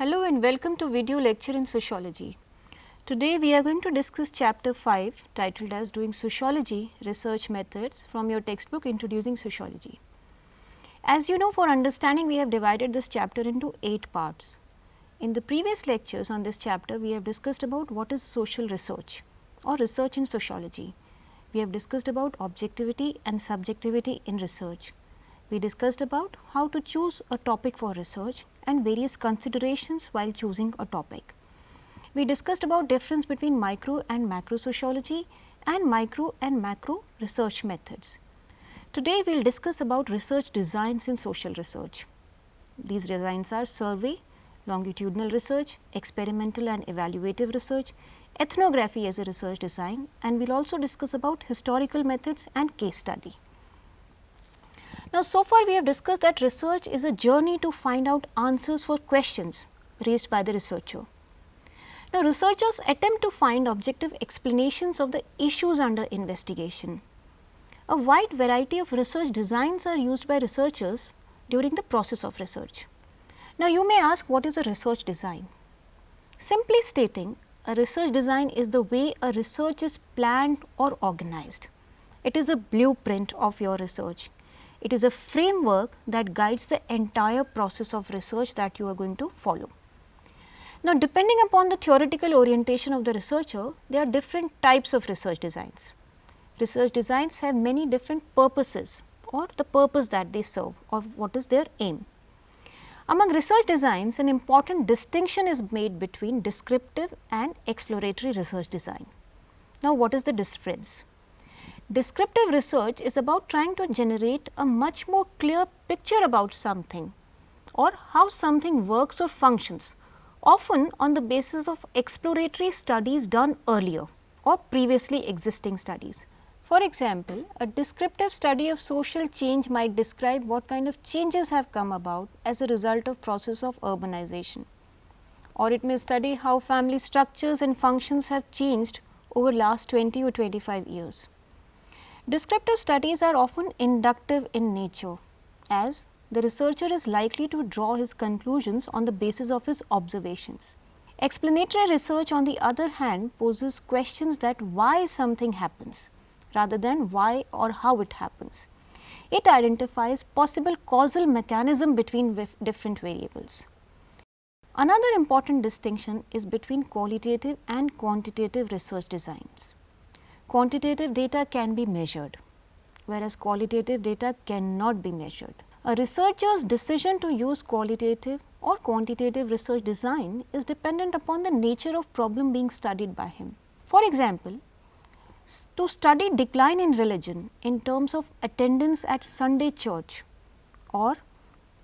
Hello and welcome to video lecture in sociology. Today we are going to discuss chapter 5 titled as Doing Sociology Research Methods from your textbook Introducing Sociology. As you know, for understanding we have divided this chapter into 8 parts. In the previous lectures on this chapter we have discussed about what is social research or research in sociology. We have discussed about objectivity and subjectivity in research. We discussed about how to choose a topic for research and various considerations while choosing a topic. We discussed about difference between micro and macro sociology and micro and macro research methods. Today we will discuss about research designs in social research. These designs are survey, longitudinal research, experimental and evaluative research, ethnography as a research design, and we will also discuss about historical methods and case study. Now, so far we have discussed that research is a journey to find out answers for questions raised by the researcher. Now, researchers attempt to find objective explanations of the issues under investigation. A wide variety of research designs are used by researchers during the process of research. Now, you may ask, what is a research design? Simply stating, a research design is the way a research is planned or organized. It is a blueprint of your research. It is a framework that guides the entire process of research that you are going to follow. Now, depending upon the theoretical orientation of the researcher, there are different types of research designs. Research designs have many different purposes or the purpose that they serve or what is their aim. Among research designs, an important distinction is made between descriptive and exploratory research design. Now, what is the difference? Descriptive research is about trying to generate a much more clear picture about something or how something works or functions, often on the basis of exploratory studies done earlier or previously existing studies. For example, a descriptive study of social change might describe what kind of changes have come about as a result of process of urbanization, or it may study how family structures and functions have changed over last 20 or 25 years. Descriptive studies are often inductive in nature, as the researcher is likely to draw his conclusions on the basis of his observations. Explanatory research, on the other hand, poses questions that why something happens rather than why or how it happens. It identifies possible causal mechanism between different variables. Another important distinction is between qualitative and quantitative research designs. Quantitative data can be measured, whereas qualitative data cannot be measured. A researcher's decision to use qualitative or quantitative research design is dependent upon the nature of problem being studied by him. For example, to study decline in religion in terms of attendance at Sunday church or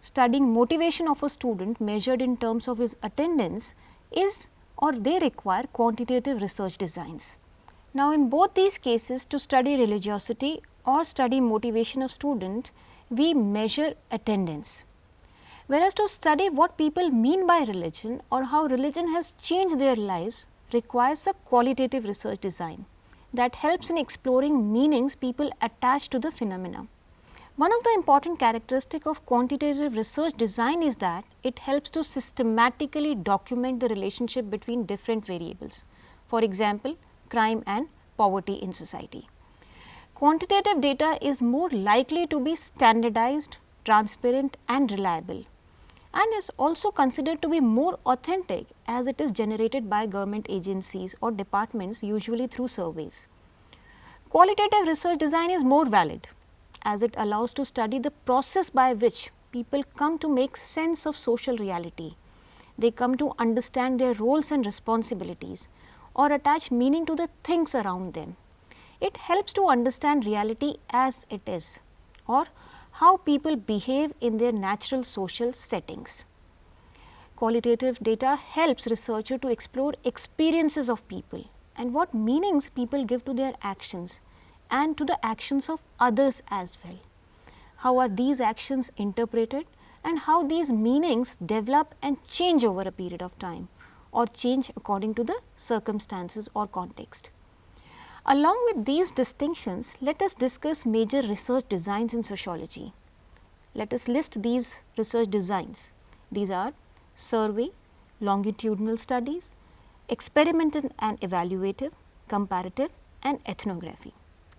studying motivation of a student measured in terms of his attendance is or they require quantitative research designs. Now, in both these cases, to study religiosity or study motivation of student, we measure attendance. Whereas, to study what people mean by religion or how religion has changed their lives requires a qualitative research design that helps in exploring meanings people attach to the phenomena. One of the important characteristics of quantitative research design is that it helps to systematically document the relationship between different variables. For example, crime and poverty in society. Quantitative data is more likely to be standardized, transparent and reliable, and is also considered to be more authentic as it is generated by government agencies or departments, usually through surveys. Qualitative research design is more valid as it allows to study the process by which people come to make sense of social reality. They come to understand their roles and responsibilities or attach meaning to the things around them. It helps to understand reality as it is or how people behave in their natural social settings. Qualitative data helps researcher to explore experiences of people and what meanings people give to their actions and to the actions of others as well. How are these actions interpreted and how these meanings develop and change over a period of time or change according to the circumstances or context. Along with these distinctions, let us discuss major research designs in sociology. Let us list these research designs. These are survey, longitudinal studies, experimental and evaluative, comparative and ethnography.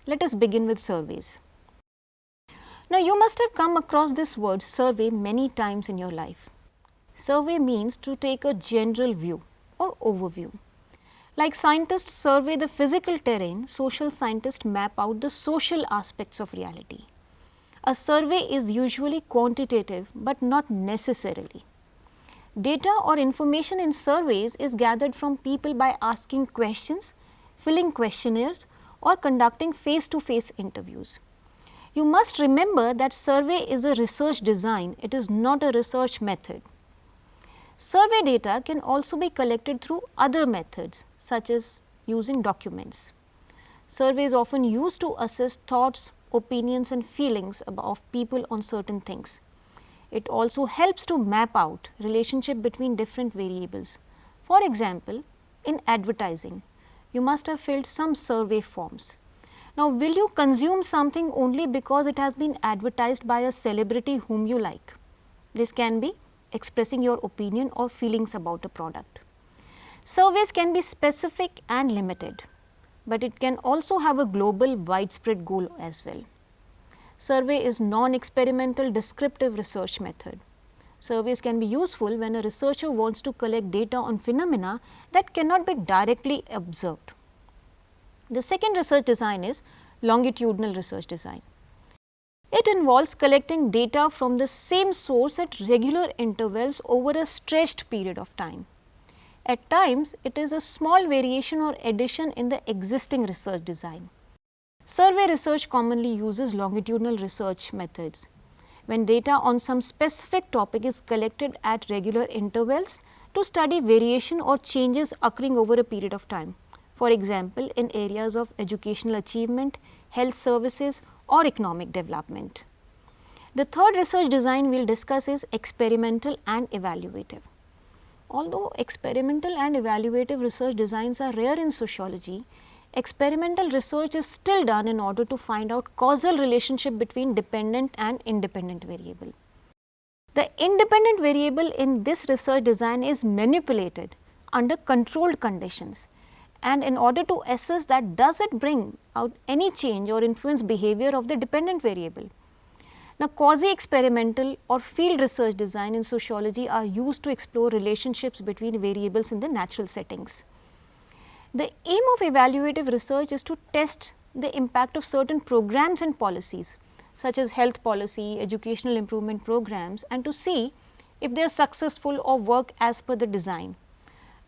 Let us begin with surveys. Now, you must have come across this word survey many times in your life. Survey means to take a general view or overview. Like scientists survey the physical terrain, social scientists map out the social aspects of reality. A survey is usually quantitative but not necessarily. Data or information in surveys is gathered from people by asking questions, filling questionnaires or conducting face-to-face interviews. You must remember that survey is a research design, it is not a research method. Survey data can also be collected through other methods such as using documents. Survey is often used to assess thoughts, opinions and feelings of people on certain things. It also helps to map out relationship between different variables. For example, in advertising, you must have filled some survey forms. Now, will you consume something only because it has been advertised by a celebrity whom you like? This can be expressing your opinion or feelings about a product. Surveys can be specific and limited, but it can also have a global widespread goal as well. Survey is non-experimental descriptive research method. Surveys can be useful when a researcher wants to collect data on phenomena that cannot be directly observed. The second research design is longitudinal research design. It involves collecting data from the same source at regular intervals over a stretched period of time. At times, it is a small variation or addition in the existing research design. Survey research commonly uses longitudinal research methods. When data on some specific topic is collected at regular intervals to study variation or changes occurring over a period of time. For example, in areas of educational achievement, health services or economic development. The third research design we will discuss is experimental and evaluative. Although experimental and evaluative research designs are rare in sociology, experimental research is still done in order to find out causal relationship between dependent and independent variable. The independent variable in this research design is manipulated under controlled conditions, and in order to assess that does it bring out any change or influence behavior of the dependent variable. Now, quasi-experimental or field research design in sociology are used to explore relationships between variables in the natural settings. The aim of evaluative research is to test the impact of certain programs and policies such as health policy, educational improvement programs, and to see if they are successful or work as per the design,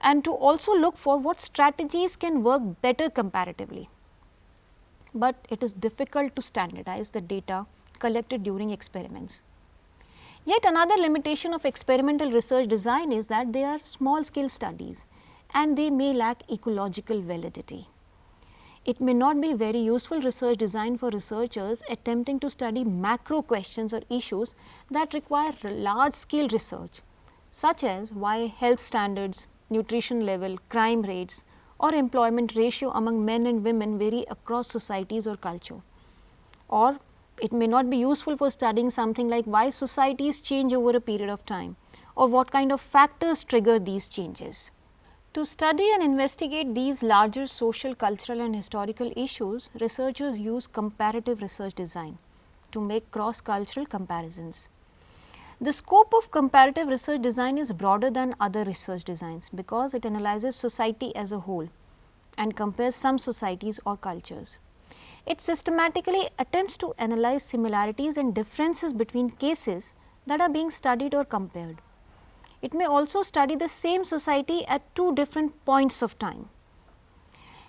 and to also look for what strategies can work better comparatively. But it is difficult to standardize the data collected during experiments. Yet another limitation of experimental research design is that they are small scale studies and they may lack ecological validity. It may not be very useful research design for researchers attempting to study macro questions or issues that require large scale research, such as why health standards, nutrition level, crime rates or employment ratio among men and women vary across societies or culture. Or it may not be useful for studying something like why societies change over a period of time or what kind of factors trigger these changes. To study and investigate these larger social, cultural and historical issues, researchers use comparative research design to make cross-cultural comparisons. The scope of comparative research design is broader than other research designs because it analyzes society as a whole and compares some societies or cultures. It systematically attempts to analyze similarities and differences between cases that are being studied or compared. It may also study the same society at two different points of time.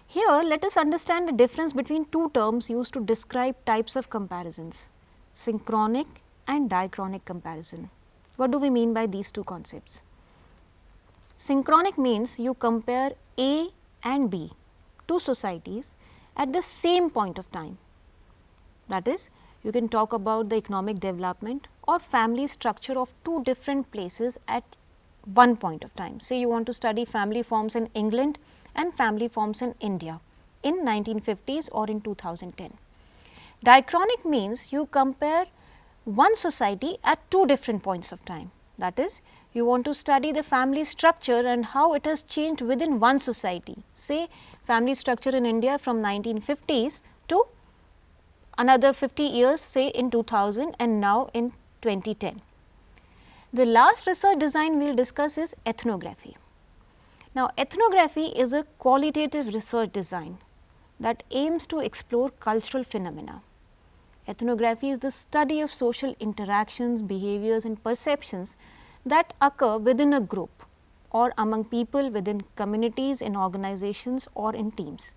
Here, let us understand the difference between two terms used to describe types of comparisons, synchronic and diachronic comparison. What do we mean by these two concepts? Synchronic means you compare A and B, two societies, at the same point of time. That is, you can talk about the economic development or family structure of two different places at one point of time. Say you want to study family forms in England and family forms in India in 1950s or in 2010. Diachronic means you compare one society at two different points of time. That is, You want to study the family structure and how it has changed within one society. Say family structure in India from 1950s to another 50 years, say in 2000 and now in 2010. The last research design we will discuss is ethnography. Now, ethnography is a qualitative research design that aims to explore cultural phenomena. Ethnography is the study of social interactions, behaviors and perceptions that occur within a group or among people within communities, in organizations or in teams.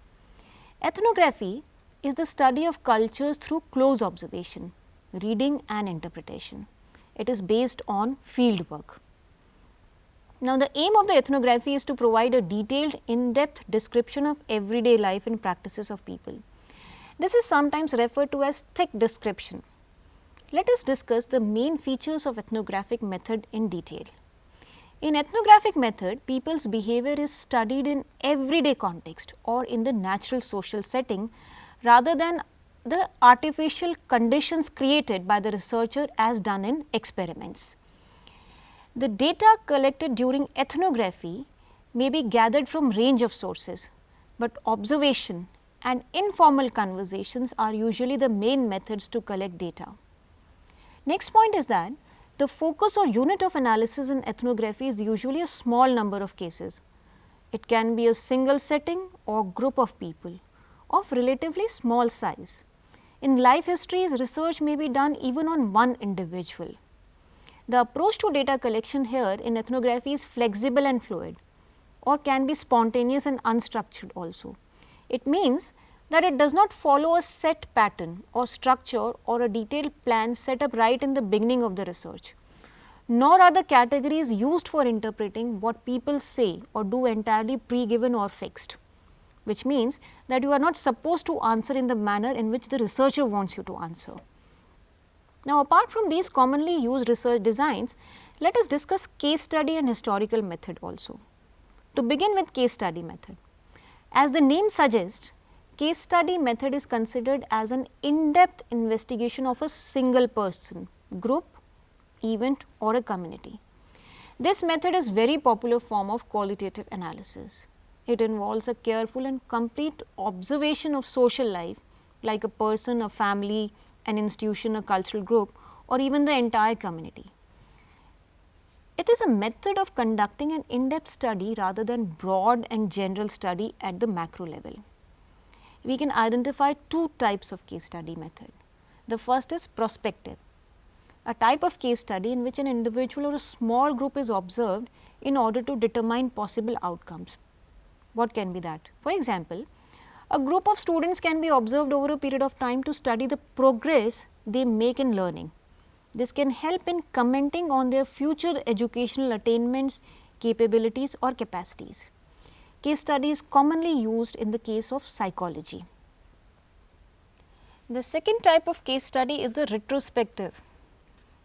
Ethnography is the study of cultures through close observation, reading and interpretation. It is based on field work. Now, the aim of the ethnography is to provide a detailed, in-depth description of everyday life and practices of people. This is sometimes referred to as thick description. Let us discuss the main features of ethnographic method in detail. In ethnographic method, people's behavior is studied in everyday context or in the natural social setting rather than the artificial conditions created by the researcher as done in experiments. The data collected during ethnography may be gathered from range of sources, but observation and informal conversations are usually the main methods to collect data. Next point is that the focus or unit of analysis in ethnography is usually a small number of cases. It can be a single setting or group of people of relatively small size. In life histories, research may be done even on one individual. The approach to data collection here in ethnography is flexible and fluid or can be spontaneous and unstructured also. It means that it does not follow a set pattern or structure or a detailed plan set up right in the beginning of the research, nor are the categories used for interpreting what people say or do entirely pre-given or fixed, which means that you are not supposed to answer in the manner in which the researcher wants you to answer. Now, apart from these commonly used research designs, let us discuss case study and historical method also. To begin with case study method. As the name suggests, case study method is considered as an in-depth investigation of a single person, group, event or a community. This method is very popular form of qualitative analysis. It involves a careful and complete observation of social life like a person, a family, an institution, a cultural group or even the entire community. It is a method of conducting an in-depth study rather than broad and general study at the macro level. We can identify two types of case study method. The first is prospective, a type of case study in which an individual or a small group is observed in order to determine possible outcomes. What can be that? For example, a group of students can be observed over a period of time to study the progress they make in learning. This can help in commenting on their future educational attainments, capabilities or capacities. Case study is commonly used in the case of psychology. The second type of case study is the retrospective.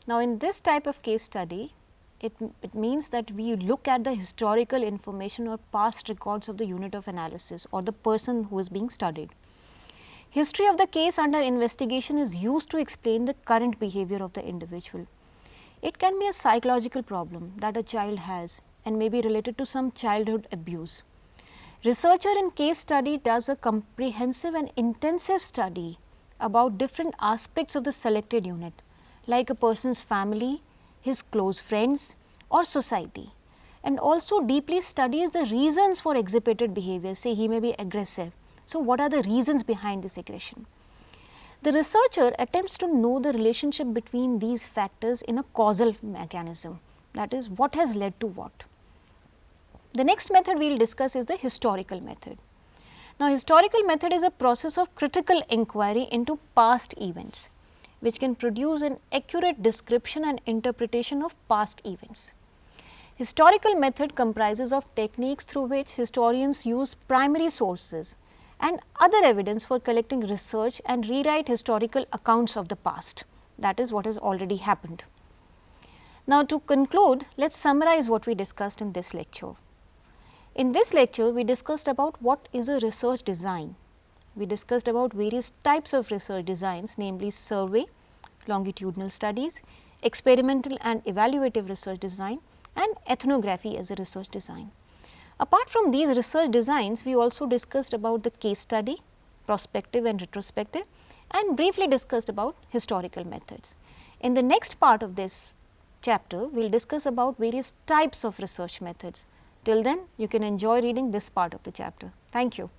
Now, in this type of case study, it means that we look at the historical information or past records of the unit of analysis or the person who is being studied. History of the case under investigation is used to explain the current behavior of the individual. It can be a psychological problem that a child has and may be related to some childhood abuse. Researcher in case study does a comprehensive and intensive study about different aspects of the selected unit, like a person's family, his close friends or society, and also deeply studies the reasons for exhibited behavior. Say he may be aggressive. So, what are the reasons behind this aggression? The researcher attempts to know the relationship between these factors in a causal mechanism, that is what has led to what. The next method we will discuss is the historical method. Now, historical method is a process of critical inquiry into past events, which can produce an accurate description and interpretation of past events. Historical method comprises of techniques through which historians use primary sources and other evidence for collecting research and rewrite historical accounts of the past, that is what has already happened. Now, to conclude, let us summarize what we discussed in this lecture. In this lecture, we discussed about what is a research design. We discussed about various types of research designs, namely survey, longitudinal studies, experimental and evaluative research design and ethnography as a research design. Apart from these research designs, we also discussed about the case study, prospective and retrospective, and briefly discussed about historical methods. In the next part of this chapter, we will discuss about various types of research methods. Till then, you can enjoy reading this part of the chapter. Thank you.